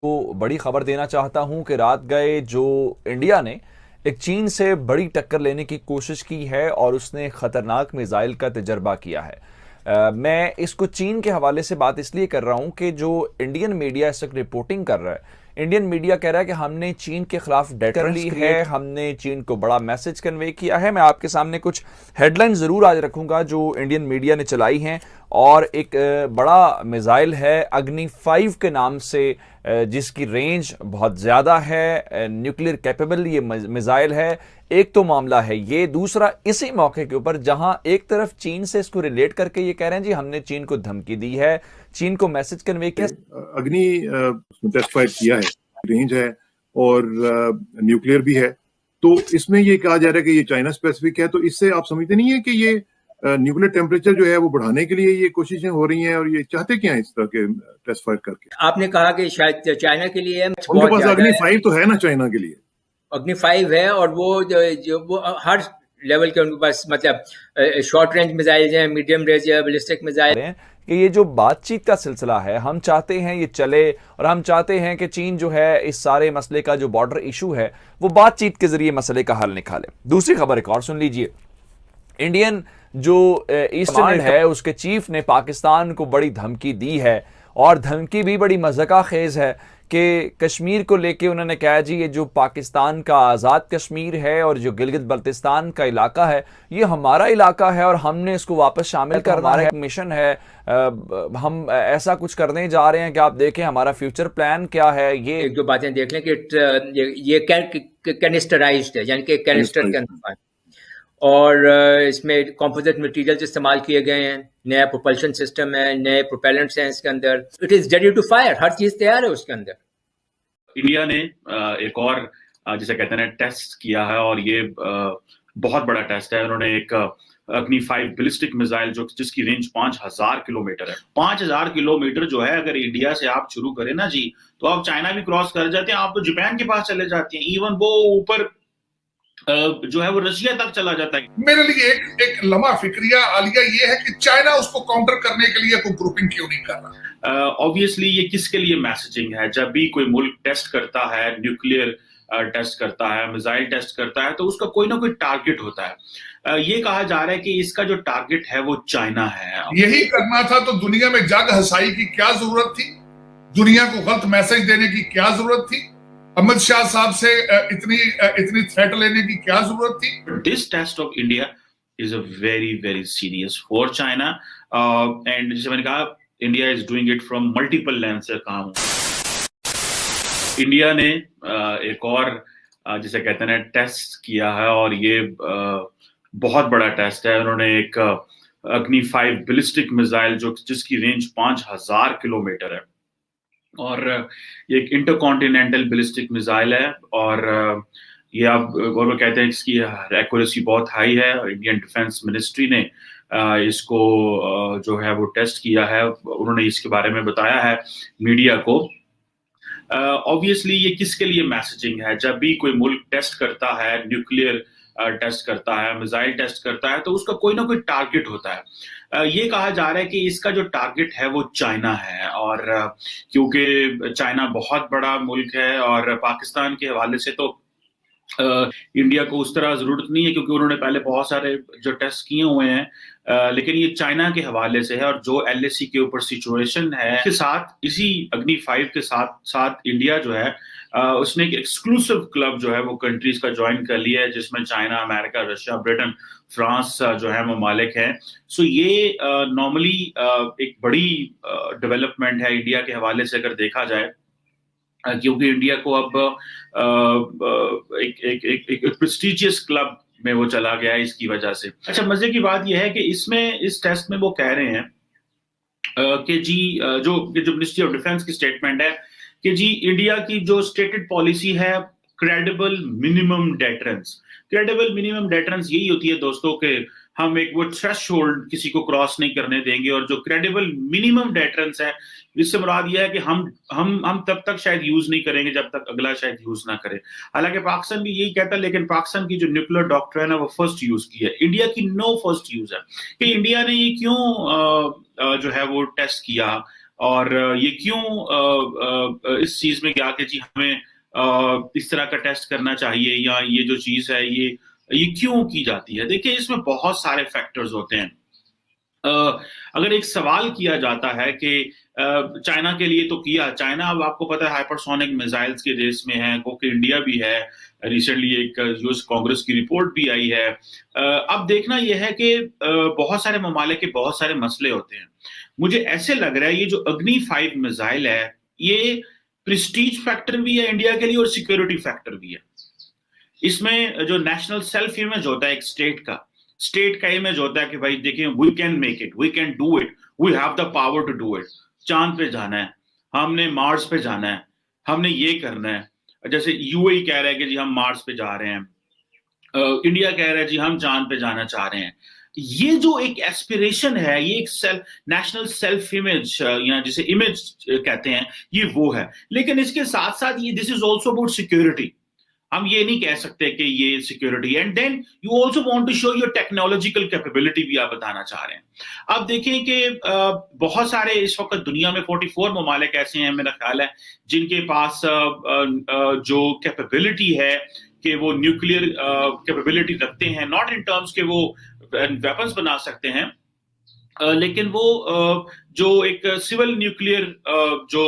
को बड़ी खबर देना चाहता हूं कि रात गए जो इंडिया ने एक चीन से बड़ी टक्कर लेने की कोशिश की है और उसने खतरनाक मिसाइल का तजर्बा किया है। मैं इसको चीन के हवाले से बात इसलिए कर रहा हूं कि जो इंडियन मीडिया इस वक्त रिपोर्टिंग कर रहा है, इंडियन मीडिया कह रहा है कि हमने चीन के खिलाफ डेटर ली है, हमने चीन को बड़ा मैसेज कन्वे किया है। मैं आपके सामने कुछ हेडलाइन जरूर आज रखूंगा जो इंडियन मीडिया ने चलाई हैं। और एक बड़ा मिसाइल है अग्नि 5 के नाम से, जिसकी रेंज बहुत ज़्यादा है, न्यूक्लियर कैपेबल ये मिसाइल है। एक तो मामला है ये, दूसरा इसी मौके के ऊपर जहां एक तरफ चीन से इसको रिलेट करके ये कह रहे हैं जी हमने चीन को धमकी दी है, चीन को मैसेज कन्वे किया। अग्नि टेस्ट फायर किया है, रेंज है और न्यूक्लियर भी है, तो इसमें ये कहा जा रहा है कि ये चाइना स्पेसिफिक है। तो इससे आप समझते नहीं है कि ये न्यूक्लियर टेम्परेचर जो है वो बढ़ाने के लिए ये कोशिशें हो रही हैं, और ये चाहते क्या है इस तरह के टेस्ट फायर करके? आपने कहा कि शायद चाइना के लिए उनके पास अग्नि 5 तो है ना, चाइना के लिए अग्नि 5 है, और वो हर लेवल के उनके पास मतलब शॉर्ट रेंज मिसाइल हैं, मीडियम रेंज है, बैलिस्टिक मिसाइल हैं कि ये जो बातचीत का सिलसिला है हम चाहते हैं ये चले, और हम चाहते हैं कि चीन जो है इस सारे मसले का जो बॉर्डर इशू है वो बातचीत के जरिए मसले का हल निकाले। दूसरी खबर एक और सुन लीजिए। इंडियन जो ईस्टर्न है उसके चीफ ने पाकिस्तान को बड़ी धमकी दी है, और धमकी भी बड़ी मज़ाक़ खेज़ है कि कश्मीर को लेके उन्होंने कहा जी ये जो पाकिस्तान का आज़ाद कश्मीर है और जो गिलगित बल्तिस्तान का इलाका है ये हमारा इलाका है और हमने इसको वापस शामिल करना है, एक मिशन है, हम ऐसा कुछ करने जा रहे हैं कि आप देखें हमारा फ्यूचर प्लान क्या है। ये एक दो बातें देख लें कि ये कैनिस्टराइज्ड है, यानी कि कैनिस्टर के अंदर, और इसमें कंपोजिट मटेरियल्स इस्तेमाल किए गए हैं, नया प्रोपल्शन सिस्टम है, नए प्रोपेलेंट्स हैं इसके अंदर, it is ready to fire, हर चीज तैयार है उसके अंदर। इंडिया ने एक और जिसे कहते हैं टेस्ट किया है, और ये बहुत बड़ा टेस्ट है। उन्होंने एक अग्नि 5 बैलिस्टिक मिसाइल जिसकी रेंज 5000 किलोमीटर है। 5000 किलोमीटर जो है, अगर इंडिया से आप शुरू करें ना जी, तो आप चाइना भी क्रॉस कर जाते हैं, आप तो जापान के पास चले जाते हैं, इवन वो ऊपर जो है वो रशिया तक चला जाता है। मेरे लिए एक लम्हा फिक्रिया आलिया ये है कि चाइना उसको काउंटर करने के लिए कोई ग्रुपिंग क्यों नहीं कर रहा। ऑब्वियसली ये किसके लिए मैसेजिंग है? जब भी कोई मुल्क टेस्ट करता है, न्यूक्लियर टेस्ट करता है, मिसाइल टेस्ट करता है, तो उसका कोई ना कोई टारगेट होता है। ये कहा जा रहा है कि इसका जो टारगेट है वो चाइना है। यही करना था तो दुनिया में जग हसाई की क्या जरूरत थी? दुनिया को गलत मैसेज देने की क्या जरूरत थी? अमित शाह साहब से इतनी थ्रेट लेने की क्या जरूरत थी? This test of India is a very very serious for China, and जैसे मैंने कहा India is doing it from multiple lens से काम। इंडिया ने एक और जिसे कहते हैं टेस्ट किया है, और ये बहुत बड़ा टेस्ट है। उन्होंने एक अग्नि 5 बैलिस्टिक मिसाइल जिसकी रेंज 5000 किलोमीटर है, और ये एक इंटरकॉन्टिनेंटल बैलिस्टिक मिसाइल है, और ये आप गौरव कहते हैं इसकी एक्यूरेसी बहुत हाई है। इंडियन डिफेंस मिनिस्ट्री ने इसको जो है वो टेस्ट किया है, उन्होंने इसके बारे में बताया है मीडिया को। ऑब्वियसली ये किसके लिए मैसेजिंग है? जब भी कोई मुल्क टेस्ट करता है, न्यूक्लियर टेस्ट करता है, मिसाइल टेस्ट करता है, तो उसका कोई ना कोई टारगेट होता है। ये कहा जा रहा है कि इसका जो टारगेट है वो चाइना है, और क्योंकि चाइना बहुत बड़ा मुल्क है, और पाकिस्तान के हवाले से तो इंडिया को उस तरह जरूरत नहीं है, क्योंकि उन्होंने पहले बहुत सारे जो टेस्ट किए हुए हैं, लेकिन ये चाइना के हवाले से है। और जो LAC के ऊपर सिचुएशन है के साथ, इसी अग्नि 5 के साथ साथ इंडिया जो है उसने एक एक्सक्लूसिव क्लब जो है वो कंट्रीज का ज्वाइन कर लिया है, जिसमें China, America, Russia, Britain, France जो है ममालिक हैं। सो ये नॉर्मली एक बड़ी डेवलपमेंट है इंडिया के हवाले से अगर देखा जाए, क्योंकि इंडिया को अब एक प्रेस्टिजियस क्लब में वो चला गया है इसकी वजह से। अच्छा, मजे की बात यह है कि इस टेस्ट में वो कह रहे हैं कि जी जो मिनिस्ट्री ऑफ डिफेंस की स्टेटमेंट है कि जी इंडिया की जो स्टेटेड पॉलिसी है credible minimum deterrence. Credible minimum deterrence यही होती है दोस्तों कि हम एक वो थ्रेशोल्ड किसी को क्रॉस नहीं करने देंगे, और जो क्रेडिबल मिनिमम डेटरेंस है इससे मुराद यह है कि हम तब तक शायद यूज नहीं करेंगे जब तक अगला शायद यूज ना करे। हालांकि पाकिस्तान भी यही कहता है, लेकिन पाकिस्तान की जो न्यूक्लियर डॉक्ट्रिन है वो फर्स्ट यूज की है, इंडिया की नो फर्स्ट यूज है। कि इंडिया ने ये क्यों जो है वो टेस्ट किया, और ये क्यों इस चीज में गया कि जी हमें इस तरह का टेस्ट करना चाहिए, या ये जो चीज है ये क्यों की जाती है। देखिए, इसमें बहुत सारे फैक्टर्स होते हैं। अगर एक सवाल किया जाता है कि चाइना के लिए, तो किया चाइना, अब आपको पता है हाइपरसोनिक मिसाइल्स के रेस में है, क्योंकि इंडिया भी है। रिसेंटली एक यूएस कांग्रेस की रिपोर्ट भी आई है। अब देखना यह है कि बहुत सारे ममालिक के बहुत सारे मसले होते हैं। मुझे ऐसे लग रहा है ये जो अग्नि 5 मिसाइल है, ये प्रेस्टीज फैक्टर भी है इंडिया के लिए और सिक्योरिटी फैक्टर भी है। इसमें जो नेशनल सेल्फ इमेज होता है एक स्टेट का इमेज होता है कि भाई देखिए, we can make it, we can do it, we have the power to do it. चांद पे जाना है, हमने मार्स पे जाना है, हमने ये करना है। जैसे यूएई कह रहा है कि जी हम मार्स पे जा रहे हैं, इंडिया कह रहा है जी हम चांद पे जाना चाह रहे हैं। ये जो एक एस्पिरेशन है, ये एक नेशनल सेल्फ इमेज, या जिसे इमेज कहते हैं, ये वो है। लेकिन इसके साथ साथ ये this is also about security. हम ये नहीं कह सकते कि ये security, and then you also want to show your technological capability भी आप बताना चाह रहे हैं। अब देखें कि बहुत सारे इस वक्त दुनिया में 44 ममालिक ऐसे हैं मेरा ख्याल है जिनके पास जो कैपेबिलिटी है कि वो न्यूक्लियर कैपेबिलिटी रखते हैं, नॉट इन टर्म्स के वो वेपन्स बना सकते हैं, लेकिन वो जो एक सिविल न्यूक्लियर जो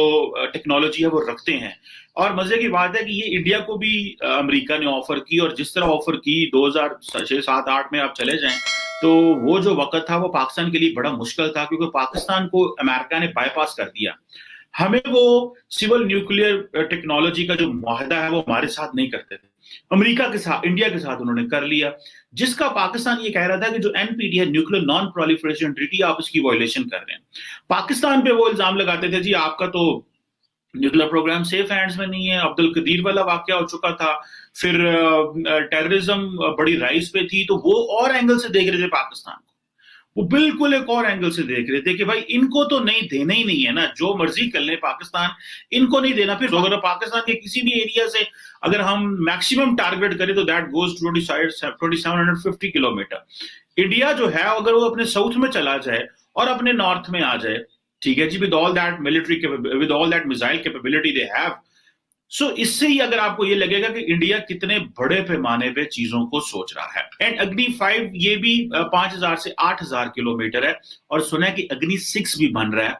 टेक्नोलॉजी है वो रखते हैं। और मजे की बात है कि ये इंडिया को भी अमेरिका ने ऑफर की, और जिस तरह ऑफर की 2006, 7, 8 में आप चले जाएं तो वो जो वक्त था वो पाकिस्तान के लिए बड़ा मुश्किल था, क्योंकि पाकिस्तान को अमेरिका ने बाईपास कर दिया। हमें वो सिविल न्यूक्लियर टेक्नोलॉजी का जो मुआहदा है वो हमारे साथ नहीं करते थे, अमेरिका के साथ, इंडिया के साथ उन्होंने कर लिया, जिसका पाकिस्तान ये कह रहा था कि जो एनपीटी है, न्यूक्लियर नॉन प्रोलिफरेशन ट्रीटी, आप इसकी वायलेशन कर रहे हैं। पाकिस्तान पे वो इल्जाम लगाते थे जी आपका तो न्यूक्लियर प्रोग्राम सेफ हैंड्स में नहीं है। अब्दुल कदीर वाला वाकया हो चुका था, फिर टेररिज्म बड़ी राइज पे थी, तो वो और एंगल से देख रहे थे पाकिस्तान को, वो बिल्कुल एक और एंगल से देख रहे थे कि भाई इनको तो नहीं देना ही नहीं है ना, जो मर्जी कर ले पाकिस्तान, इनको नहीं देना। फिर अगर पाकिस्तान के किसी भी एरिया से अगर हम मैक्सिमम टारगेट करें तो दैट गोज 2750 किलोमीटर। इंडिया जो है अगर वो अपने साउथ में चला जाए और अपने नॉर्थ में आ जाए, ठीक है जी, with all that military, with all that missile capability they have, so इससे ही अगर आपको ये लगेगा कि इंडिया कितने बड़े पैमाने पे चीजों को सोच रहा है। एंड अग्नि 5 ये भी 5000 से 8000 किलोमीटर है, और सुना है कि अग्नि 6 भी बन रहा है,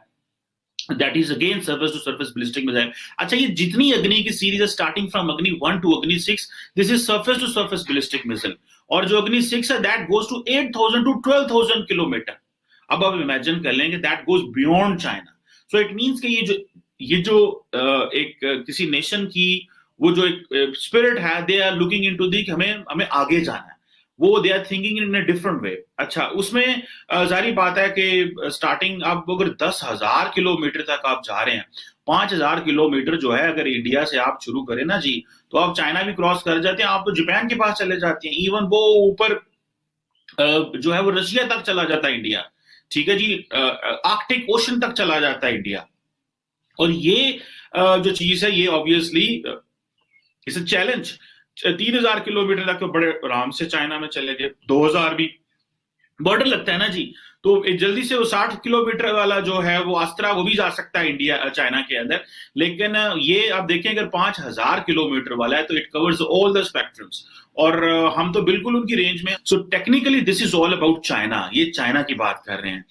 that is again surface to surface ballistic missile. अच्छा, ये जितनी अग्नि की सीरीज है स्टार्टिंग फ्रॉम अग्नि 1 to Agni 6, this is surface to surface ballistic missile, और जो अग्नि 6 है that goes to 8000 to 12000 kilometre. अब आप इमेजिन कर लेंगे that goes beyond China. So it means कि ये जो एक किसी नेशन की वो जो एक स्पिरिट है, they are looking into the कि हमें आगे जाना है, वो they are thinking in a different way. अच्छा, उसमें जारी बात है कि स्टार्टिंग आप अगर 10,000 किलोमीटर तक आप जा रहे हैं, 5,000 किलोमीटर जो है अगर इंडिया से आप शुरू करें ना जी, तो आप चाइना भी क्रॉस कर जाते हैं, आप तो जापान के पास चले जाते हैं, इवन वो ऊपर जो है वो रशिया तक चला जाता है इंडिया, ठीक है जी, आर्कटिक ओशन तक चला जाता है इंडिया। और ये जो चीज है ये obviously it's a challenge. 3,000 kilometre तक तो बड़े आराम से चाइना में चले गए, 2,000 भी बॉर्डर लगता है ना जी, तो जल्दी से वो 60 किलोमीटर वाला जो है वो अस्त्रा वो भी जा सकता है इंडिया चाइना के अंदर। लेकिन ये आप देखें अगर 5,000 किलोमीटर वाला है तो it covers all the spectrums, और हम तो बिल्कुल उनकी रेंज में। So technically this is all about China, ये चाइना की बात कर रहे हैं।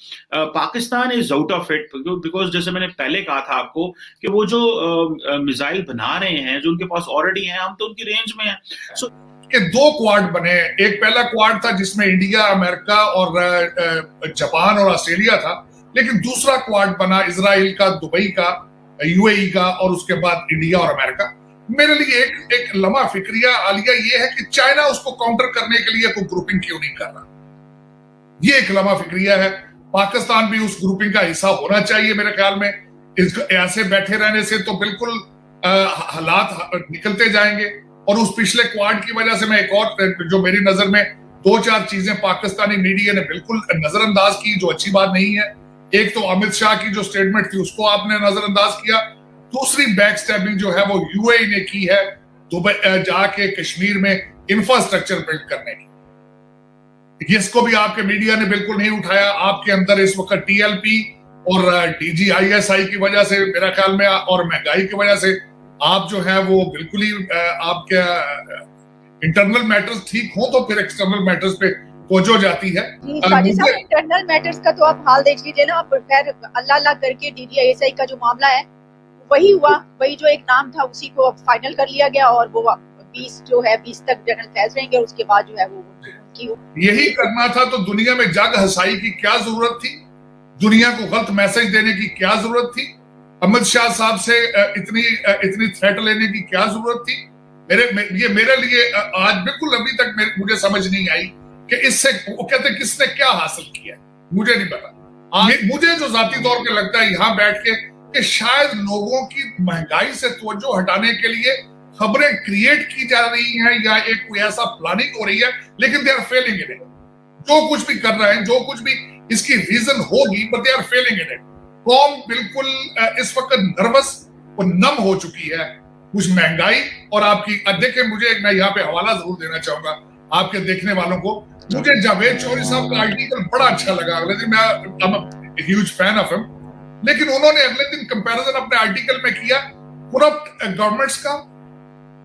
Pakistan is out of it because जैसे मैंने पहले कहा था आपको कि वो जो मिसाइल बना रहे हैं जो उनके पास ऑलरेडी है, हम तो उनकी रेंज में है। सो के 2 क्वाड बने, एक पहला क्वाड था जिसमें इंडिया, अमेरिका और जापान और ऑस्ट्रेलिया था, लेकिन दूसरा क्वाड बना इजराइल का, दुबई का, यूएई का, और उसके बाद इंडिया और अमेरिका। मेरे लिए एक लम्हा फिक्रिया आलिया ये है कि चाइना उसको काउंटर करने के लिए कोई ग्रुपिंग क्यों नहीं कर रहा, ये एक लम्हा फिक्रिया है। पाकिस्तान भी उस ग्रुपिंग का हिस्सा होना चाहिए मेरे ख्याल में। ऐसे बैठे रहने से तो बिल्कुल हालात निकलते जाएंगे, और उस पिछले क्वाड की वजह से मैं एक और जो मेरी नजर में 2-4 चीजें पाकिस्तानी मीडिया ने बिल्कुल नजरअंदाज की, जो अच्छी बात नहीं है। एक तो अमित शाह की जो स्टेटमेंट थी उसको आपने नजरअंदाज किया, दूसरी बैक स्टैबिंग जो है वो यूएई ने की है दुबई जाके कश्मीर में इंफ्रास्ट्रक्चर बिल्ड करने की, इसको भी आपके मीडिया ने बिल्कुल नहीं उठाया। आपके अंदर इस वक्त टीएलपी और DGISI की वजह से मेरा ख्याल में और महंगाई की वजह से आप जो है वो बिल्कुल ही आपके इंटरनल मैटर्स ठीक हो तो फिर एक्सटर्नल मैटर्स पे तवज्जो जाती है। इंटरनल मैटर्स का तो आप हाल देख लीजिए ना, खैर अल्लाह अल्लाह करके DGISI का जो मामला है वही हुआ, वही जो एक नाम था उसी को अब फाइनल कर लिया गया और वो 20 तक जनरल फैज रहेंगे और उसके बाद जो है वो उनकी यही करना था। तो दुनिया में जग हसाई की क्या जरूरत थी, दुनिया को गलत मैसेज देने की क्या जरूरत थी, अमित शाह साहब से इतनी थ्रेट लेने की क्या जरूरत थी। मेरे लिए आज बिल्कुल अभी तक मुझे समझ नहीं आई कि इससे वो कहते किसने क्या हासिल किया, मुझे नहीं पता। मुझे जो जाती तौर पे लगता है यहाँ बैठ के कि शायद लोगों की महंगाई से तवज्जो हटाने के लिए खबरें क्रिएट की जा रही हैं या एक कोई ऐसा प्लानिंग हो रही है, लेकिन they are failing in it. जो कुछ भी कर रहे हैं, जो कुछ भी इसकी रीजन होगी, but they are failing in it. कौम बिल्कुल इस वक्त नर्वस और नम हो चुकी है कुछ महंगाई और आपकी। देखें, मुझे मैं यहाँ पे हवाला जरूर देना चाहूंगा आपके देखने वालों को। मुझे जावेद चौधरी साहब का आर्टिकल बड़ा अच्छा लगा अगले दिन, मैं ह्यूज फैन ऑफ हिम, लेकिन उन्होंने अगले दिन कंपैरिजन अपने आर्टिकल में किया करप्ट गवर्नमेंट्स का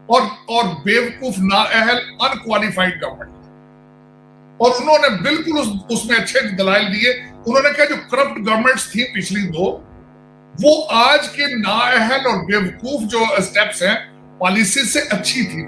और बेवकूफ नाअहल अनक्वालिफाइड गवर्नमेंट, और उन्होंने बिल्कुल उसमें अच्छे दलाइल दिए। उन्होंने कहा जो करप्ट गवर्नमेंट्स थी पिछली दो, वो आज के नाअहल और बेवकूफ जो स्टेप्स हैं पॉलिसी से अच्छी थी।